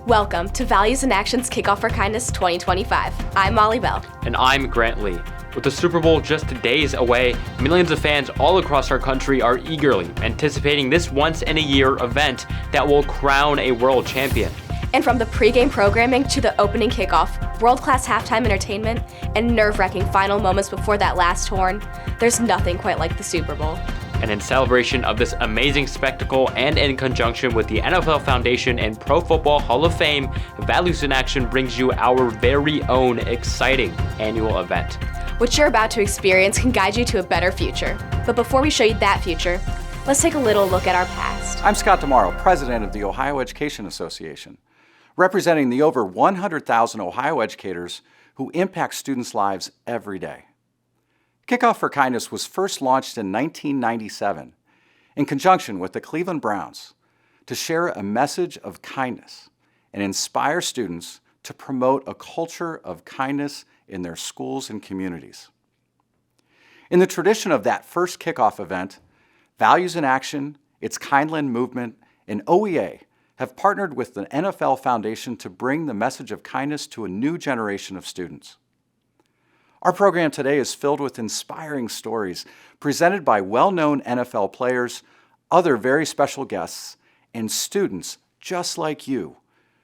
Welcome to Values in Action's Kickoff for Kindness 2025. I'm Molly Bell. And I'm Grant Lee. With the Super Bowl just days away, millions of fans all across our country are eagerly anticipating this once-in-a-year event that will crown a world champion. And from the pregame programming to the opening kickoff, world-class halftime entertainment, and nerve-wracking final moments before that last horn, there's nothing quite like the Super Bowl. And in celebration of this amazing spectacle and in conjunction with the NFL Foundation and Pro Football Hall of Fame, Values in Action brings you our very own exciting annual event. What you're about to experience can guide you to a better future. But before we show you that future, let's take a little look at our past. I'm Scott DeMauro, president of the Ohio Education Association, representing the over 100,000 Ohio educators who impact students' lives every day. Kickoff for Kindness was first launched in 1997 in conjunction with the Cleveland Browns to share a message of kindness and inspire students to promote a culture of kindness in their schools and communities. In the tradition of that first kickoff event, Values in Action, its Kindland movement, and OEA have partnered with the NFL Foundation to bring the message of kindness to a new generation of students. Our program today is filled with inspiring stories presented by well-known NFL players, other very special guests, and students just like you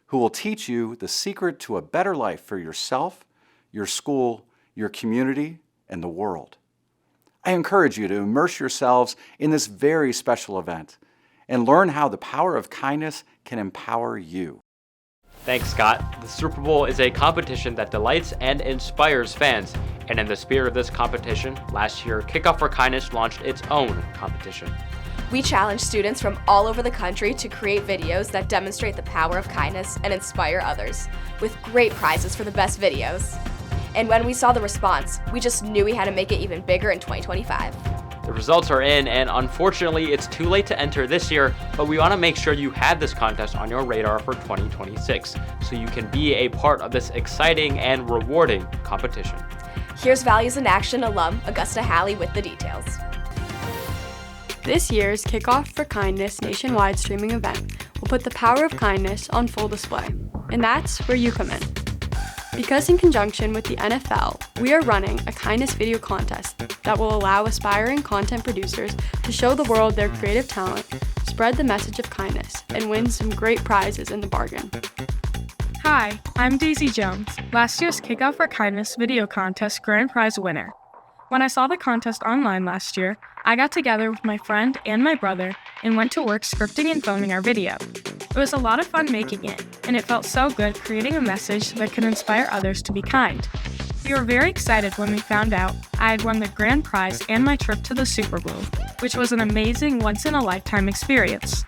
who will teach you the secret to a better life for yourself, your school, your community, and the world. I encourage you to immerse yourselves in this very special event and learn how the power of kindness can empower you. Thanks, Scott. The Super Bowl is a competition that delights and inspires fans. And in the spirit of this competition, last year, Kickoff for Kindness launched its own competition. We challenge students from all over the country to create videos that demonstrate the power of kindness and inspire others, with great prizes for the best videos. And when we saw the response, we just knew we had to make it even bigger in 2025. The results are in, and unfortunately, it's too late to enter this year, but we want to make sure you have this contest on your radar for 2026, so you can be a part of this exciting and rewarding competition. Here's Values in Action alum Augusta Halley with the details. This year's Kickoff for Kindness nationwide streaming event will put the power of kindness on full display, and that's where you come in. Because in conjunction with the NFL, we are running a kindness video contest that will allow aspiring content producers to show the world their creative talent, spread the message of kindness, and win some great prizes in the bargain. Hi, I'm Daisy Jones, last year's Kickoff for Kindness video contest grand prize winner. When I saw the contest online last year, I got together with my friend and my brother and went to work scripting and filming our video. It was a lot of fun making it, and it felt so good creating a message that could inspire others to be kind. We were very excited when we found out I had won the grand prize and my trip to the Super Bowl, which was an amazing once-in-a-lifetime experience.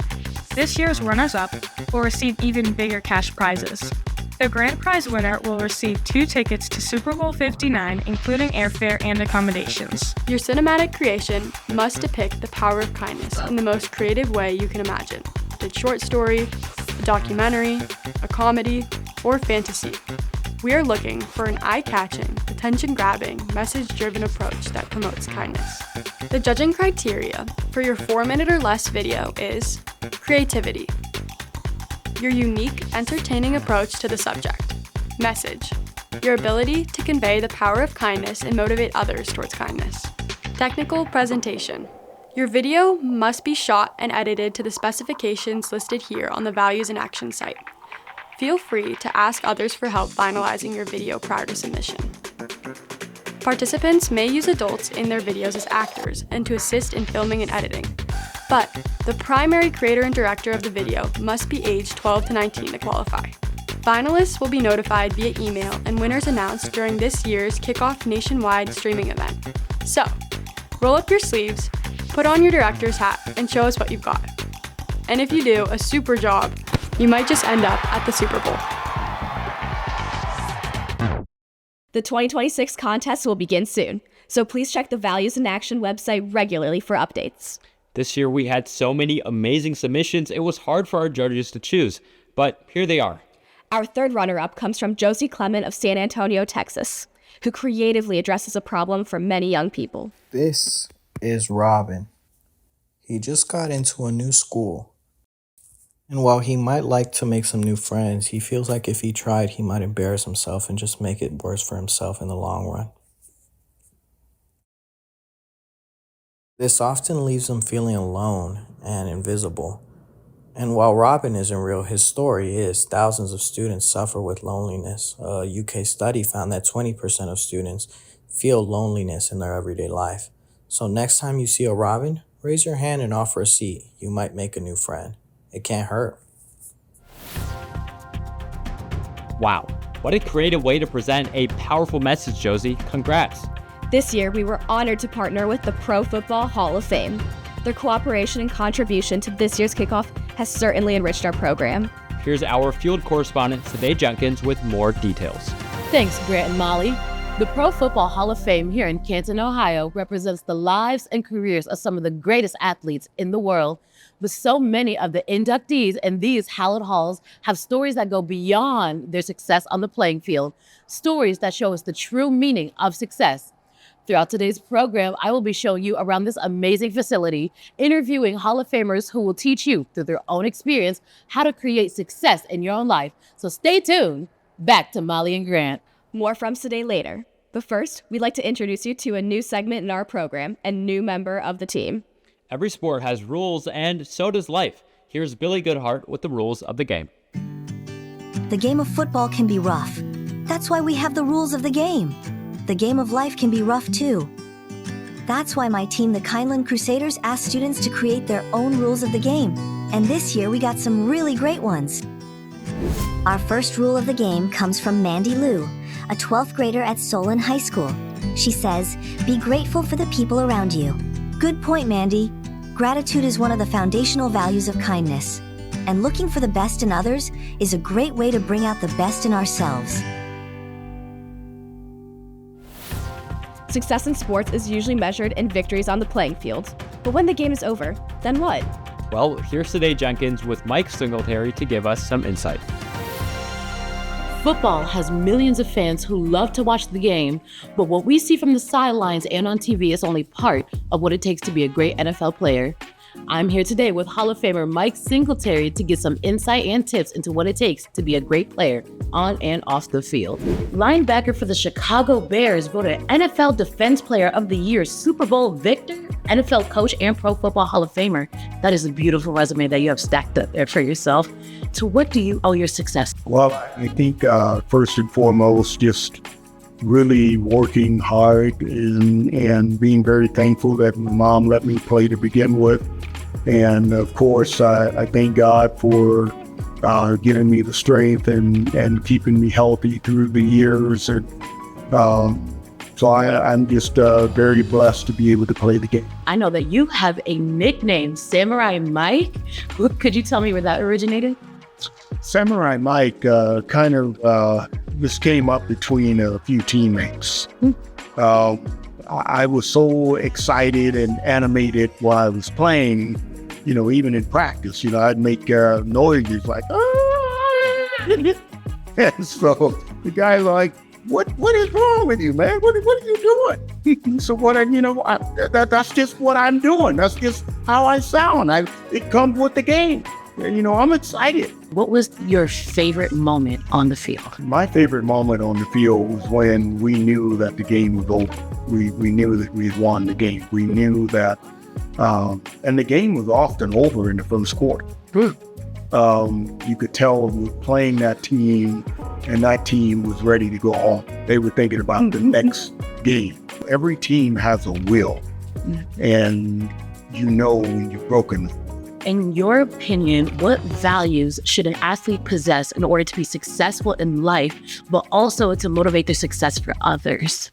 This year's runners-up will receive even bigger cash prizes. The grand prize winner will receive 2 tickets to Super Bowl 59, including airfare and accommodations. Your cinematic creation must depict the power of kindness in the most creative way you can imagine. A short story, a documentary, a comedy, or fantasy. We are looking for an eye-catching, attention-grabbing, message-driven approach that promotes kindness. The judging criteria for your 4-minute or less video is creativity, your unique, entertaining approach to the subject, message, your ability to convey the power of kindness and motivate others towards kindness, technical presentation. Your video must be shot and edited to the specifications listed here on the Values in Action site. Feel free to ask others for help finalizing your video prior to submission. Participants may use adults in their videos as actors and to assist in filming and editing. But the primary creator and director of the video must be aged 12 to 19 to qualify. Finalists will be notified via email and winners announced during this year's Kickoff nationwide streaming event. So, roll up your sleeves, put on your director's hat, and show us what you've got. And if you do a super job, you might just end up at the Super Bowl. The 2026 contest will begin soon, so please check the Values in Action website regularly for updates. This year we had so many amazing submissions, it was hard for our judges to choose, but here they are. Our third runner-up comes from Josie Clement of San Antonio, Texas, who creatively addresses a problem for many young people. This is Robin. He just got into a new school. And while he might like to make some new friends, he feels like if he tried, he might embarrass himself and just make it worse for himself in the long run. This often leaves him feeling alone and invisible. And while Robin isn't real, his story is. Thousands of students suffer with loneliness. A UK study found that 20% of students feel loneliness in their everyday life. So next time you see a Robin, raise your hand and offer a seat. You might make a new friend. It can't hurt. Wow, what a creative way to present a powerful message, Josie. Congrats. This year, we were honored to partner with the Pro Football Hall of Fame. Their cooperation and contribution to this year's kickoff has certainly enriched our program. Here's our field correspondent, Sade Jenkins, with more details. Thanks, Grant and Molly. The Pro Football Hall of Fame here in Canton, Ohio represents the lives and careers of some of the greatest athletes in the world. But so many of the inductees in these hallowed halls have stories that go beyond their success on the playing field, stories that show us the true meaning of success. Throughout today's program, I will be showing you around this amazing facility, interviewing Hall of Famers who will teach you through their own experience how to create success in your own life. So stay tuned. Back to Molly and Grant. More from Sade later. But first, we'd like to introduce you to a new segment in our program and new member of the team. Every sport has rules, and so does life. Here's Billy Goodhart with the rules of the game. The game of football can be rough. That's why we have the rules of the game. The game of life can be rough too. That's why my team, the Kindland Crusaders, asked students to create their own rules of the game. And this year we got some really great ones. Our first rule of the game comes from Mandy Lou, a 12th grader at Solon High School. She says, "Be grateful for the people around you." Good point, Mandy. Gratitude is one of the foundational values of kindness. And looking for the best in others is a great way to bring out the best in ourselves. Success in sports is usually measured in victories on the playing field. But when the game is over, then what? Well, here's Sade Jenkins with Mike Singletary to give us some insight. Football has millions of fans who love to watch the game, but what we see from the sidelines and on TV is only part of what it takes to be a great NFL player. I'm here today with Hall of Famer Mike Singletary to get some insight and tips into what it takes to be a great player on and off the field. Linebacker for the Chicago Bears, voted NFL Defense Player of the Year, Super Bowl victor, NFL coach, and Pro Football Hall of Famer. That is a beautiful resume that you have stacked up there for yourself. To what do you owe your success? Well, I think first and foremost, just really working hard and being very thankful that my mom let me play to begin with. And of course, I thank God for giving me the strength and keeping me healthy through the years. And so I'm just very blessed to be able to play the game. I know that you have a nickname, Samurai Mike. Could you tell me where that originated? Samurai Mike kind of just came up between a few teammates. I was so excited and animated while I was playing, even in practice, I'd make noises like, and so the guy's like, what is wrong with you, man? What are you doing? So that's just what I'm doing. That's just how I sound. It comes with the game. I'm excited. What was your favorite moment on the field? My favorite moment on the field was when we knew that the game was over. We knew that we had won the game. We knew that, and the game was often over in the first quarter. You could tell we were playing that team, and that team was ready to go home. They were thinking about the next game. Every team has a will, and when you've broken it. In your opinion, what values should an athlete possess in order to be successful in life, but also to motivate their success for others?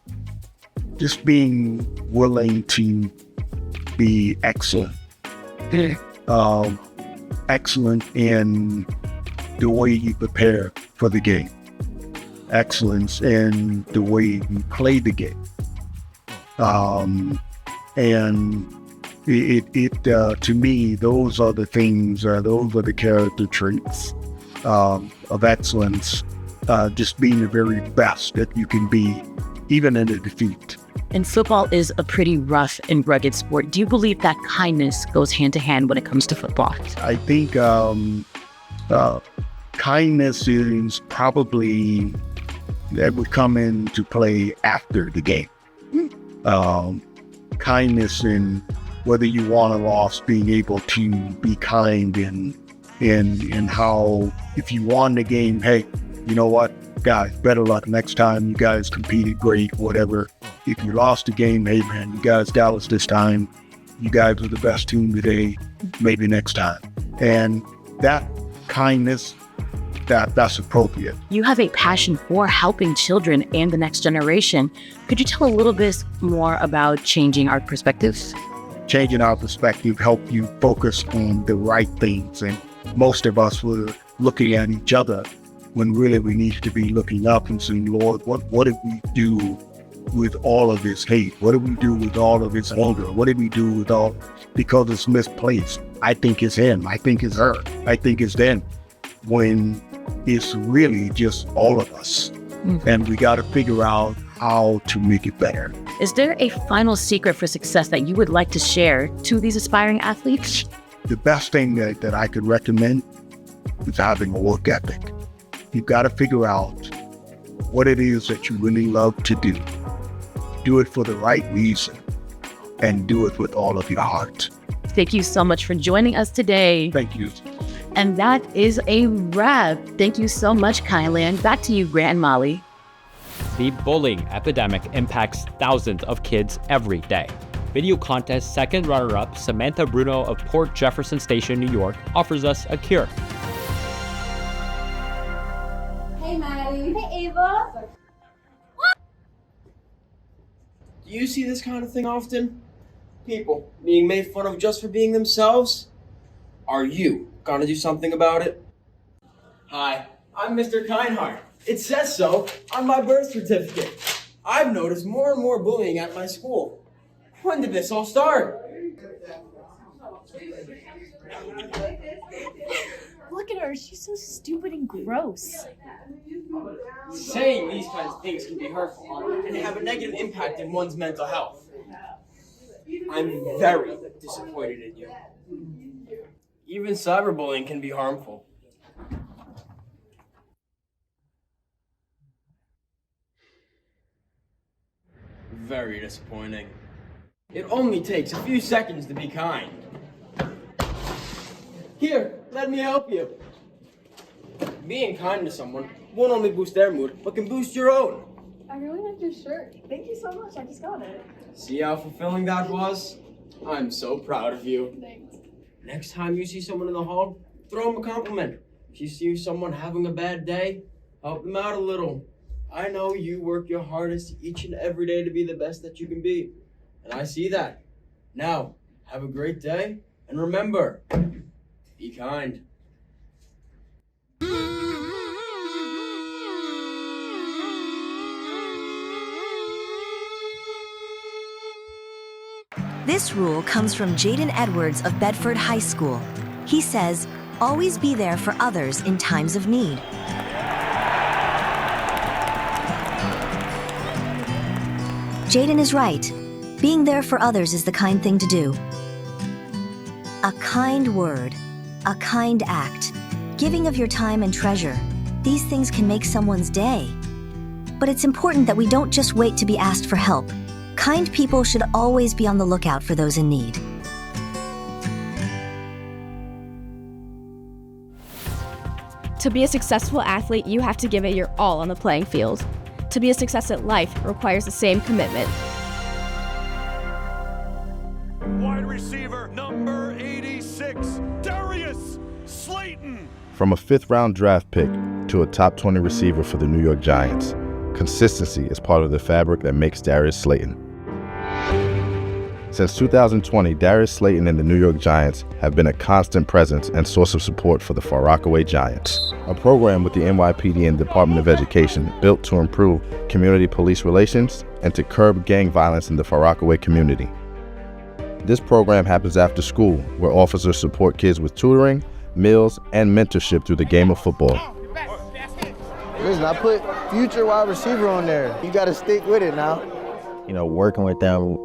Just being willing to be excellent. Excellent in the way you prepare for the game. Excellence in the way you play the game. And to me, those are the things, those are the character traits of excellence, just being the very best that you can be, even in a defeat. And football is a pretty rough and rugged sport. Do you believe that kindness goes hand to hand when it comes to football? I think Kindness is probably that would come into play after the game. Kindness in whether you won or lost, being able to be kind in how if you won the game, hey, you know what, guys, better luck next time. You guys competed great, whatever. If you lost the game, hey man, you guys got us this time. You guys are the best team today. Maybe next time. And that kindness, that's appropriate. You have a passion for helping children and the next generation. Could you tell a little bit more about changing our perspectives? Changing our perspective help you focus on the right things. And most of us were looking at each other when really we need to be looking up and saying, Lord, what did we do with all of this hate? What did we do with all of this anger? What did we do with all, because it's misplaced? I think it's him. I think it's her. I think it's them. When it's really just all of us. And we got to figure out how to make it better. Is there a final secret for success that you would like to share to these aspiring athletes? The best thing that I could recommend is having a work ethic. You've got to figure out what it is that you really love to do. Do it for the right reason and do it with all of your heart. Thank you so much for joining us today. Thank you. And that is a wrap. Thank you so much, Kindland. Back to you, Grant and Molly. The bullying epidemic impacts thousands of kids every day. Video contest second runner-up Samantha Bruno of Port Jefferson Station, New York, offers us a cure. Hey, Maddie. Hey, Ava. Do you see this kind of thing often? People being made fun of just for being themselves? Are you gonna do something about it? Hi, I'm Mr. Kindheart. It says so on my birth certificate. I've noticed more and more bullying at my school. When did this all start? Look at her. She's so stupid and gross. Saying these kinds of things can be hurtful and have a negative impact in one's mental health. I'm very disappointed in you. Even cyberbullying can be harmful. Very disappointing. It only takes a few seconds to be kind. Here, let me help you. Being kind to someone won't only boost their mood, but can boost your own. I really like your shirt. Thank you so much. I just got it. See how fulfilling that was? I'm so proud of you. Thanks. Next time you see someone in the hall, throw them a compliment. If you see someone having a bad day, help them out a little. I know you work your hardest each and every day to be the best that you can be. And I see that. Now, have a great day, and remember, be kind. This rule comes from Jaden Edwards of Bedford High School. He says, always be there for others in times of need. Jaden is right. Being there for others is the kind thing to do. A kind word, a kind act, giving of your time and treasure. These things can make someone's day. But it's important that we don't just wait to be asked for help. Kind people should always be on the lookout for those in need. To be a successful athlete, you have to give it your all on the playing field. To be a success at life requires the same commitment. Wide receiver number 86, Darius Slayton. From a 5th-round draft pick to a top 20 receiver for the New York Giants, consistency is part of the fabric that makes Darius Slayton. Since 2020, Darius Slayton and the New York Giants have been a constant presence and source of support for the Far Rockaway Giants, a program with the NYPD and Department of Education built to improve community police relations and to curb gang violence in the Far Rockaway community. This program happens after school, where officers support kids with tutoring, meals, and mentorship through the game of football. Listen, I put future wide receiver on there. You got to stick with it now. Working with them,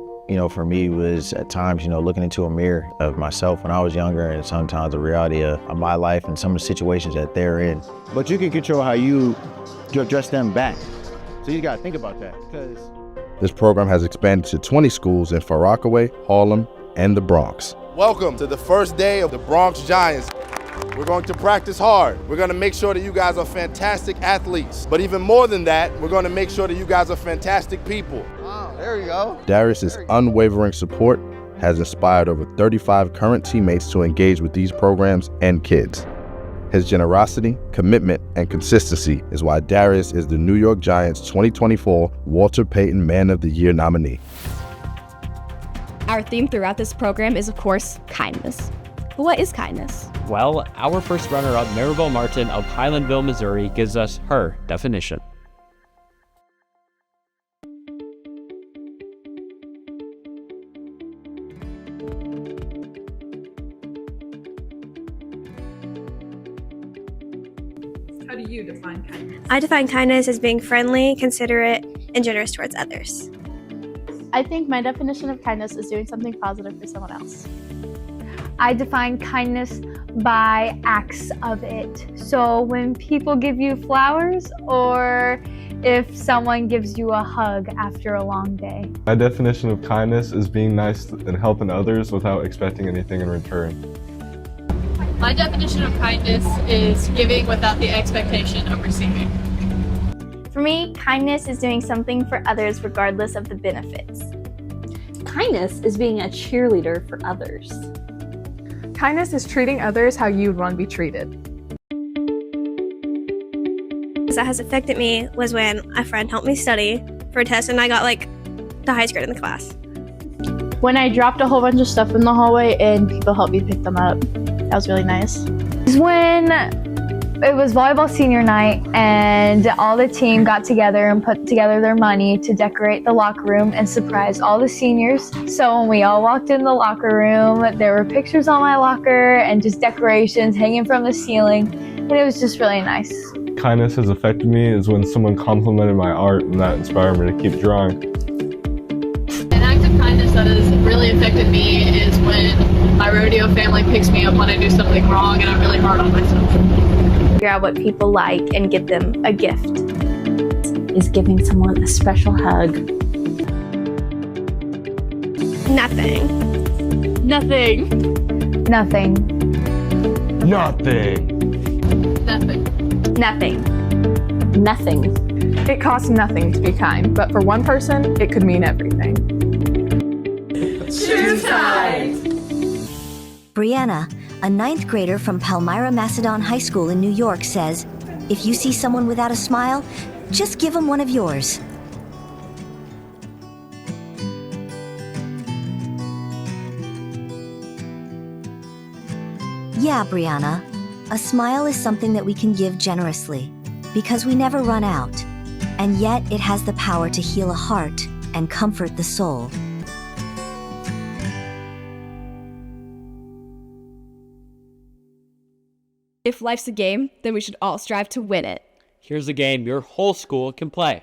for me was at times, looking into a mirror of myself when I was younger, and sometimes the reality of my life and some of the situations that they're in. But you can control how you address them back. So you gotta think about that. This program has expanded to 20 schools in Far Rockaway, Harlem, and the Bronx. Welcome to the first day of the Bronx Giants. We're going to practice hard. We're going to make sure that you guys are fantastic athletes. But even more than that, we're going to make sure that you guys are fantastic people. Oh, there we go. Darius's unwavering support has inspired over 35 current teammates to engage with these programs and kids. His generosity, commitment, and consistency is why Darius is the New York Giants 2024 Walter Payton Man of the Year nominee. Our theme throughout this program is, of course, kindness. But what is kindness? Well, our first runner-up, Maribel Martin of Highlandville, Missouri, gives us her definition. How do you define kindness? I define kindness as being friendly, considerate, and generous towards others. I think my definition of kindness is doing something positive for someone else. I define kindness by acts of it. So when people give you flowers, or if someone gives you a hug after a long day. My definition of kindness is being nice and helping others without expecting anything in return. My definition of kindness is giving without the expectation of receiving. For me, kindness is doing something for others regardless of the benefits. Kindness is being a cheerleader for others. Kindness is treating others how you'd want to be treated. That has affected me was when a friend helped me study for a test and I got the highest grade in the class. When I dropped a whole bunch of stuff in the hallway and people helped me pick them up. That was really nice. It's when it was volleyball senior night and all the team got together and put together their money to decorate the locker room and surprise all the seniors. So when we all walked in the locker room, there were pictures on my locker and just decorations hanging from the ceiling, and it was just really nice. Kindness has affected me is when someone complimented my art, and that inspired me to keep drawing. An act of kindness that has really affected me is when my rodeo family picks me up when I do something wrong and I'm really hard on myself. Figure out what people like and give them a gift. Is giving someone a special hug. Nothing. Nothing. Nothing. Nothing. Nothing. Nothing. Nothing. It costs nothing to be kind, but for one person, it could mean everything. Choose kind! Brianna, a 9th grader from Palmyra Macedon High School in New York, says, if you see someone without a smile, just give them one of yours. Yeah, Brianna, a smile is something that we can give generously, because we never run out, and yet it has the power to heal a heart and comfort the soul. If life's a game, then we should all strive to win it. Here's a game your whole school can play.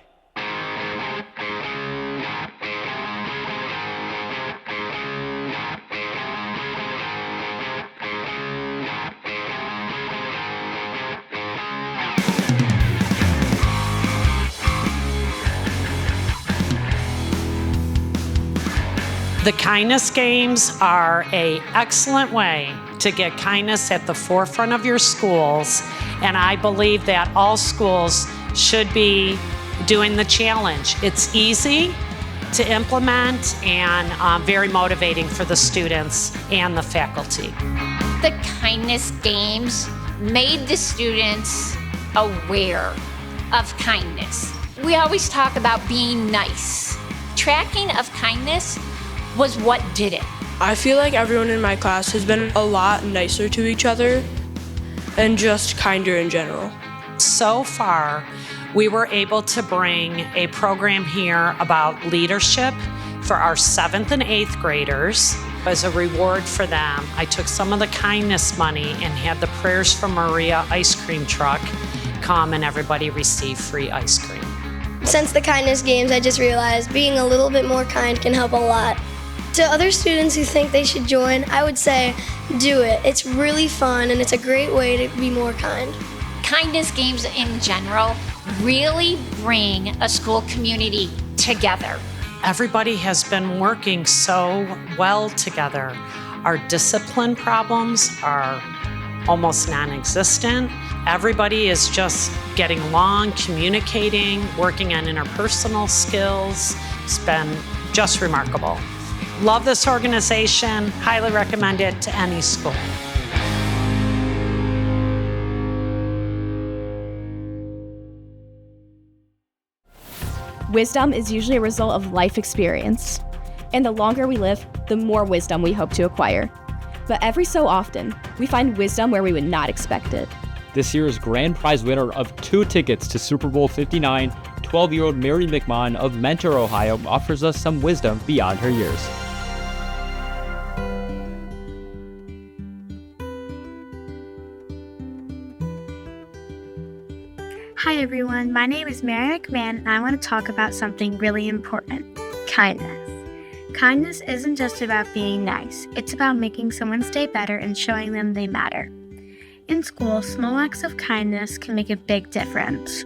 The kindness games are an excellent way to get kindness at the forefront of your schools, and I believe that all schools should be doing the challenge. It's easy to implement and very motivating for the students and the faculty. The kindness games made the students aware of kindness. We always talk about being nice. Tracking of kindness was what did it. I feel like everyone in my class has been a lot nicer to each other and just kinder in general. So far, we were able to bring a program here about leadership for our 7th and 8th graders. As a reward for them, I took some of the kindness money and had the Prayers for Maria ice cream truck come and everybody receive free ice cream. Since the kindness games, I just realized being a little bit more kind can help a lot. To other students who think they should join, I would say do it. It's really fun and it's a great way to be more kind. Kindness games in general really bring a school community together. Everybody has been working so well together. Our discipline problems are almost non-existent. Everybody is just getting along, communicating, working on interpersonal skills. It's been just remarkable. Love this organization, highly recommend it to any school. Wisdom is usually a result of life experience. And the longer we live, the more wisdom we hope to acquire. But every so often, we find wisdom where we would not expect it. This year's grand prize winner of 2 tickets to Super Bowl 59, 12-year-old Mary McMahon of Mentor, Ohio, offers us some wisdom beyond her years. Hi everyone, my name is Mary McMahon and I want to talk about something really important, kindness. Kindness isn't just about being nice, it's about making someone's day better and showing them they matter. In school, small acts of kindness can make a big difference.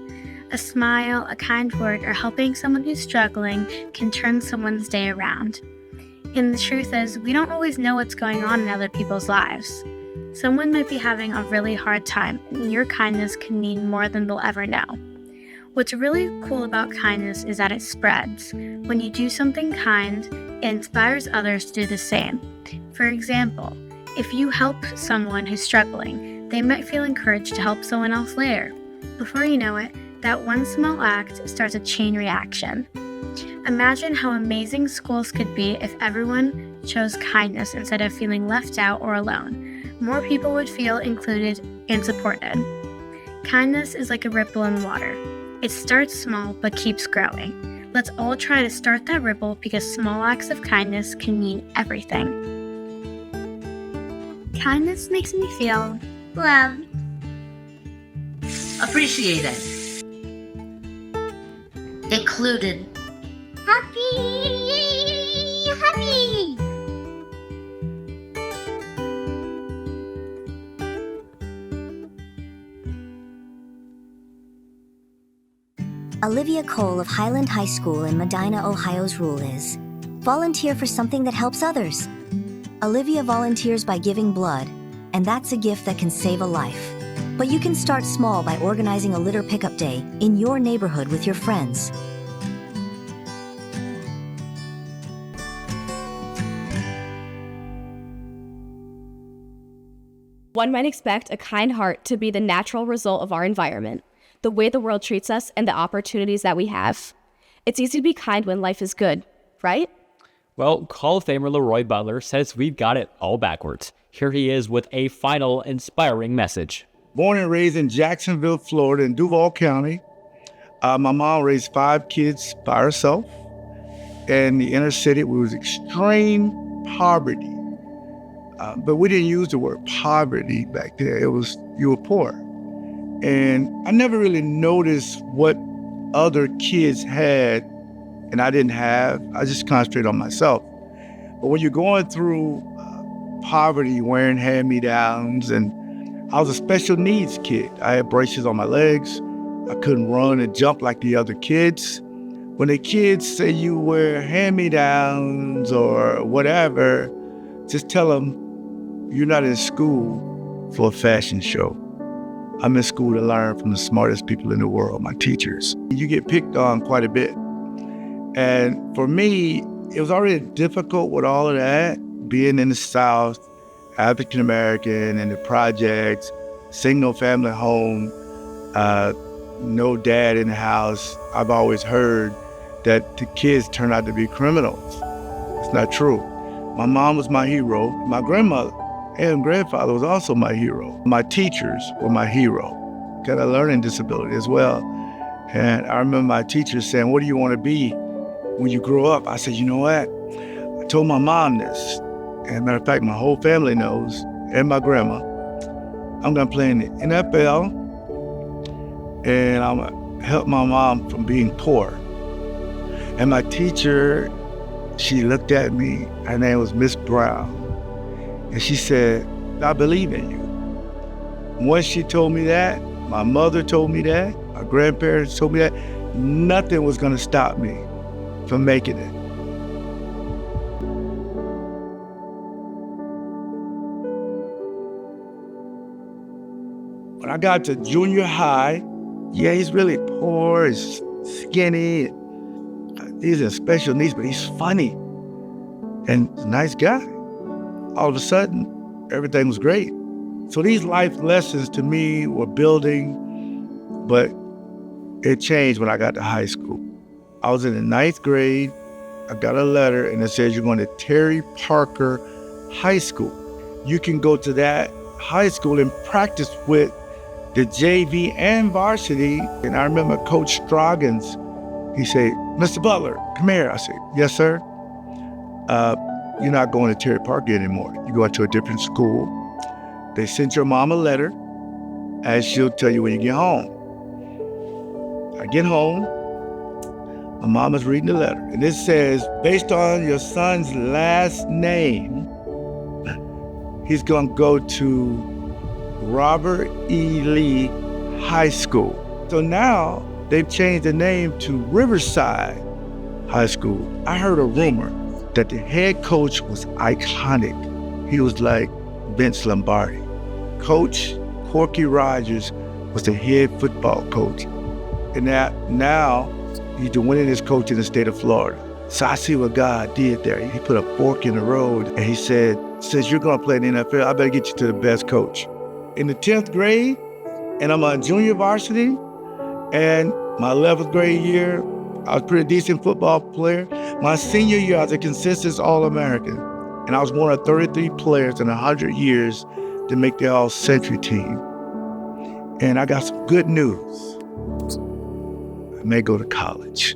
A smile, a kind word, or helping someone who's struggling can turn someone's day around. And the truth is, we don't always know what's going on in other people's lives. Someone might be having a really hard time, and your kindness can mean more than they'll ever know. What's really cool about kindness is that it spreads. When you do something kind, it inspires others to do the same. For example, if you help someone who's struggling, they might feel encouraged to help someone else later. Before you know it, that one small act starts a chain reaction. Imagine how amazing schools could be if everyone chose kindness instead of feeling left out or alone. More people would feel included and supported. Kindness is like a ripple in water. It starts small but keeps growing. Let's all try to start that ripple because small acts of kindness can mean everything. Kindness makes me feel loved, appreciated, included, happy. Olivia Cole of Highland High School in Medina, Ohio's rule is volunteer for something that helps others. Olivia volunteers by giving blood, and that's a gift that can save a life. But you can start small by organizing a litter pickup day in your neighborhood with your friends. One might expect a kind heart to be the natural result of our environment, the way the world treats us, and the opportunities that we have. It's easy to be kind when life is good, right? Well, Hall of Famer LeRoy Butler says we've got it all backwards. Here he is with a final inspiring message. Born and raised in Jacksonville, Florida, in Duval County. My mom raised 5 kids by herself. In the inner city, it was extreme poverty. But we didn't use the word poverty back there. It was, you were poor. And I never really noticed what other kids had and I didn't have. I just concentrated on myself. But when you're going through poverty, wearing hand-me-downs, and I was a special needs kid. I had braces on my legs. I couldn't run and jump like the other kids. When the kids say you wear hand-me-downs or whatever, just tell them you're not in school for a fashion show. I'm in school to learn from the smartest people in the world, my teachers. You get picked on quite a bit. And for me, it was already difficult with all of that, being in the South, African American, in the projects, single family home, no dad in the house. I've always heard that the kids turn out to be criminals. It's not true. My mom was my hero. My grandmother and grandfather was also my hero. My teachers were my hero. Got a learning disability as well. And I remember my teachers saying, what do you want to be when you grow up? I said, you know what? I told my mom this. And matter of fact, my whole family knows, and my grandma, I'm gonna play in the NFL, and I'm gonna help my mom from being poor. And my teacher She looked at me, her name was Miss Brown, and she said, I believe in you. Once she told me that, my mother told me that, my grandparents told me that, nothing was gonna stop me from making it. When I got to junior high, yeah, he's really poor, he's skinny, he's in special needs, but he's funny and a nice guy. All of a sudden, everything was great. So these life lessons to me were building, but it changed when I got to high school. I was in the 9th grade. I got a letter and it says you're going to Terry Parker High School. You can go to that high school and practice with the JV and varsity. And I remember Coach Stroggins, he said, Mr. Butler, come here. I said, yes, sir. You're not going to Terry Parker anymore. You're going to a different school. They sent your mom a letter, and she'll tell you when you get home. I get home, my mom is reading the letter, and it says, based on your son's last name, he's going to go to Robert E. Lee High School. So now they've changed the name to Riverside High School. I heard a rumor that the head coach was iconic. He was like Vince Lombardi. Coach Corky Rogers was the head football coach. And now he's the winningest coach in the state of Florida. So I see what God did there. He put a fork in the road and he said, since you're gonna play in the NFL, I better get you to the best coach. In the 10th grade, and I'm on junior varsity, and my 11th grade year, I was a pretty decent football player. My senior year, I was a consensus All-American, and I was one of 33 players in 100 years to make the All-Century team. And I got some good news. I may go to college.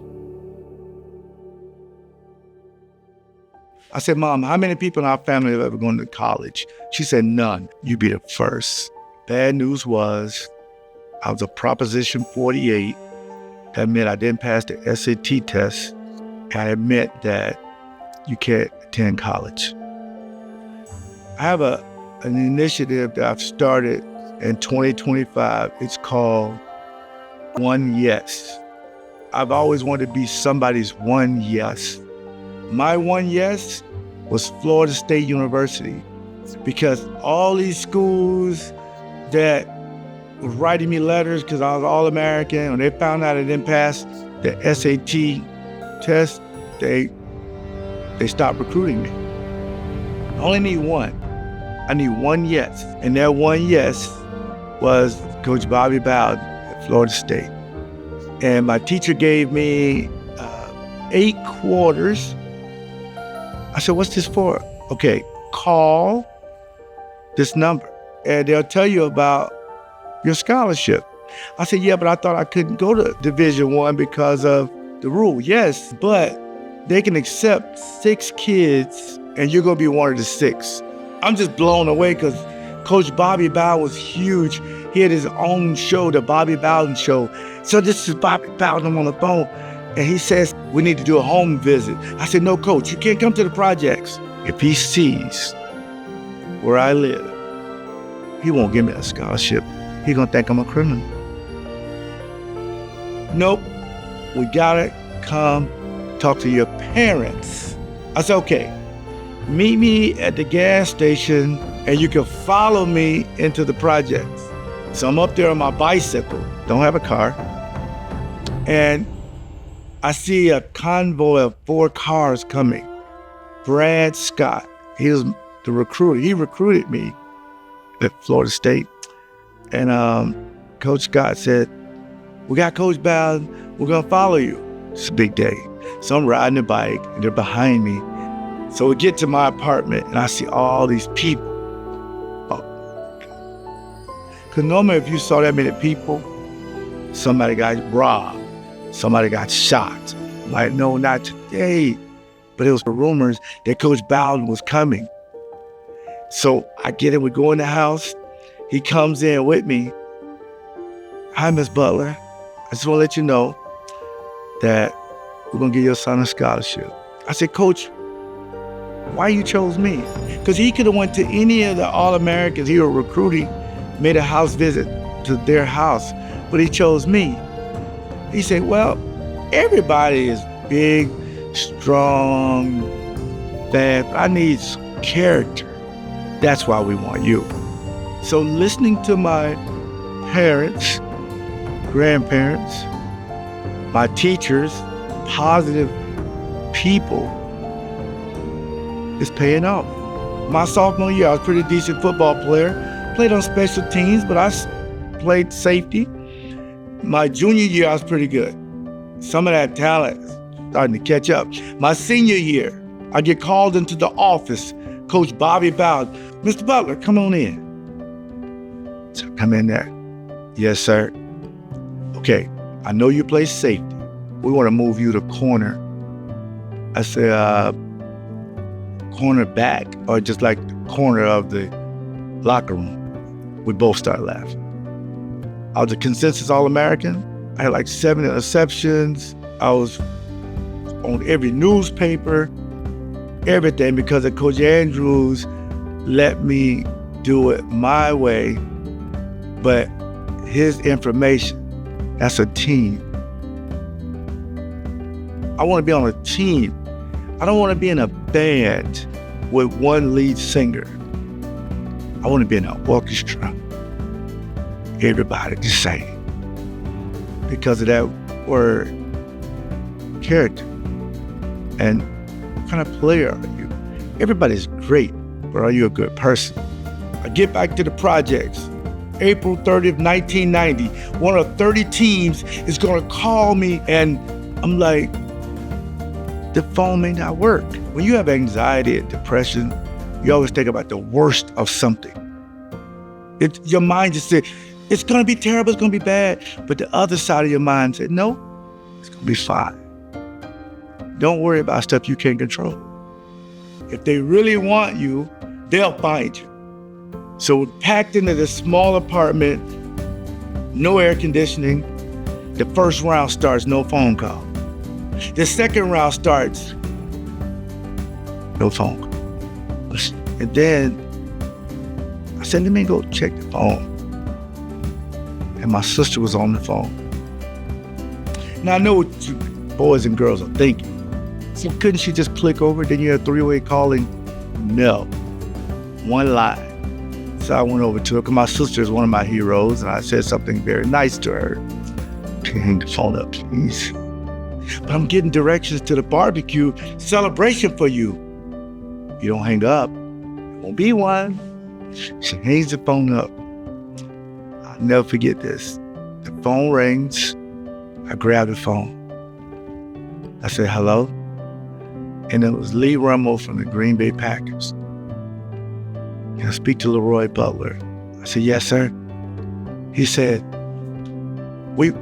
I said, Mom, how many people in our family have ever gone to college? She said, none. You be the first. Bad news was I was a Proposition 48. That meant I didn't pass the SAT test, and it meant that you can't attend college. I have an initiative that I've started in 2025. It's called One Yes. I've always wanted to be somebody's one yes. My one yes was Florida State University, because all these schools that were writing me letters because I was All-American, when they found out I didn't pass the SAT test, they stopped recruiting me. I only need one. I need one yes. And that one yes was Coach Bobby Bowden at Florida State. And my teacher gave me 8 quarters. I said, what's this for? Okay, call this number and they'll tell you about your scholarship. I said, yeah, but I thought I couldn't go to Division I because of the rule. Yes, but they can accept 6 kids and you're gonna be one of the 6. I'm just blown away because Coach Bobby Bowden was huge. He had his own show, the Bobby Bowden Show. So this is Bobby Bowden on the phone. And he says, we need to do a home visit. I said, no, Coach, you can't come to the projects. If he sees where I live, he won't give me a scholarship. He's gonna think I'm a criminal. Nope, we gotta come talk to your parents. I said, okay, meet me at the gas station and you can follow me into the projects. So I'm up there on my bicycle, don't have a car, and I see a convoy of 4 cars coming. Brad Scott, he was the recruiter. He recruited me at Florida State. And Coach Scott said, we got Coach Bowden, we're gonna follow you. It's a big day. So I'm riding the bike and they're behind me. So we get to my apartment and I see all these people. Because normally if you saw that many people, somebody got robbed. Somebody got shot. Like, no, not today. But it was rumors that Coach Bowden was coming. So I get in, we go in the house. He comes in with me. Hi, Miss Butler. I just want to let you know that we're going to give your son a scholarship. I said, Coach, why you chose me? Because he could have went to any of the All-Americans he was recruiting, made a house visit to their house, but he chose me. He said, well, everybody is big, strong, fast. I need character. That's why we want you. So listening to my parents, grandparents, my teachers, positive people, is paying off. My sophomore year, I was a pretty decent football player. Played on special teams, but I played safety. My junior year, I was pretty good. Some of that talent starting to catch up. My senior year, I get called into the office. Coach Bobby Bowden, Mr. Butler, come on in. So come in there. Yes, sir. Okay, I know you play safety. We want to move you to corner. I said, corner back, or just like the corner of the locker room. We both started laughing. I was a consensus All-American. I had like 7 interceptions. I was on every newspaper, everything, because of Coach Andrews let me do it my way. But his information, that's a team. I want to be on a team. I don't want to be in a band with one lead singer. I want to be in an orchestra. Everybody the same. Because of that word, character. And what kind of player are you? Everybody's great, but are you a good person? I get back to the projects. April 30th, 1990, one of 30 teams is gonna call me, and I'm like, the phone may not work. When you have anxiety and depression, you always think about the worst of something. Your mind just said, it's gonna be terrible, it's gonna be bad. But the other side of your mind said, no, it's gonna be fine. Don't worry about stuff you can't control. If they really want you, they'll find you. So we're packed into this small apartment, no air conditioning. The first round starts, no phone call. The second round starts, no phone call. And then I said, let me go check the phone. And my sister was on the phone. Now I know what you boys and girls are thinking. So couldn't she just click over, then you have three-way calling? No, one line. So I went over to her, because my sister is one of my heroes, and I said something very nice to her. Hang the phone up, please. But I'm getting directions to the barbecue celebration for you. If you don't hang up, it won't be one. She hangs the phone up. I'll never forget this. The phone rings. I grab the phone. I said, hello? And it was Lee Rummel from the Green Bay Packers. Can I speak to LeRoy Butler? I said, yes, sir. He said, we're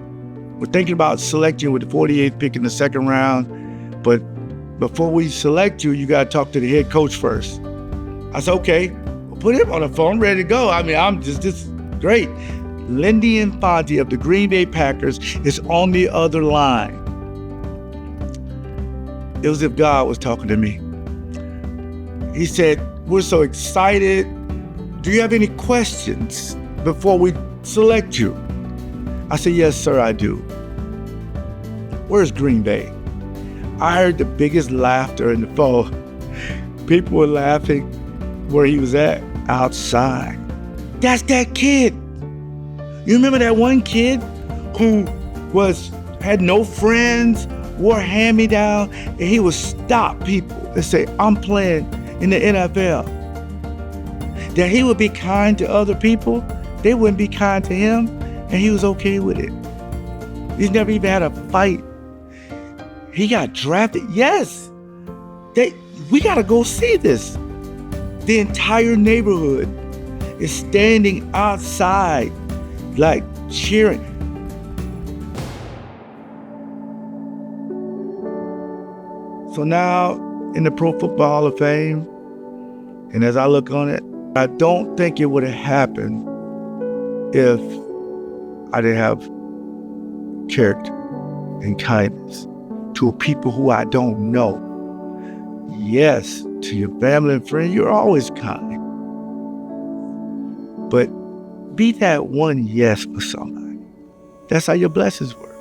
thinking about selecting you with the 48th pick in the second round, but before we select you, you got to talk to the head coach first. I said, okay, well, put him on the phone, ready to go. I mean, I'm just great. Lindy Infante of the Green Bay Packers is on the other line. It was as if God was talking to me. He said, we're so excited. Do you have any questions before we select you? I said, yes, sir, I do. Where's Green Bay? I heard the biggest laughter in the phone. People were laughing where he was at, outside. That's that kid. You remember that one kid who had no friends, wore hand-me-down, and he would stop people and say, I'm playing in the NFL. That he would be kind to other people, they wouldn't be kind to him, and he was okay with it. He's never even had a fight. He got drafted. Yes, we gotta go see this. The entire neighborhood is standing outside, like cheering. So now in the Pro Football Hall of Fame, and as I look on it, I don't think it would have happened if I didn't have character and kindness to people who I don't know. yes to your family and friends, you're always kind. But be that one yes for somebody. That's how your blessings work.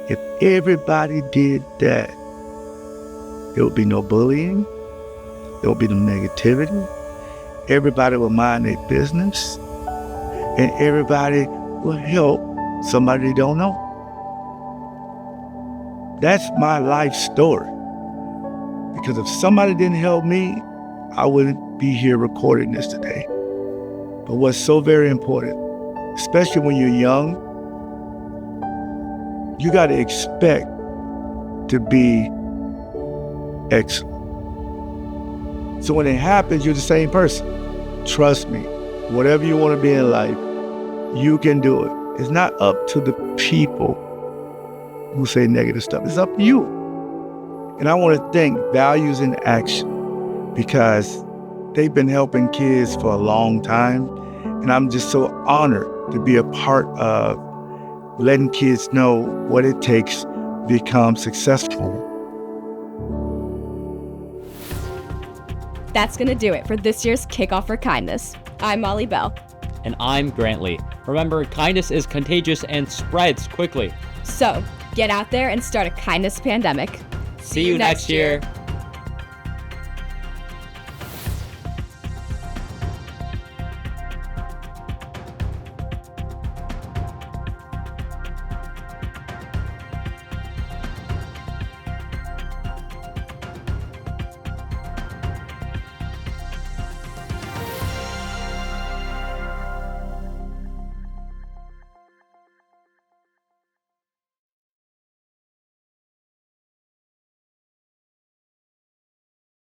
If everybody did that, there would be no bullying, there would be no negativity, everybody will mind their business, and everybody will help somebody they don't know. That's my life story. Because if somebody didn't help me, I wouldn't be here recording this today. But what's so very important, especially when you're young, you got to expect to be excellent. So when it happens, you're the same person. Trust me, whatever you want to be in life, you can do it. It's not up to the people who say negative stuff. It's up to you. And I want to thank Values in Action because they've been helping kids for a long time. And I'm just so honored to be a part of letting kids know what it takes to become successful. That's going to do it for this year's Kickoff for Kindness. I'm Molly Bell. And I'm Grant Lee. Remember, kindness is contagious and spreads quickly. So, get out there and start a kindness pandemic. See you next year.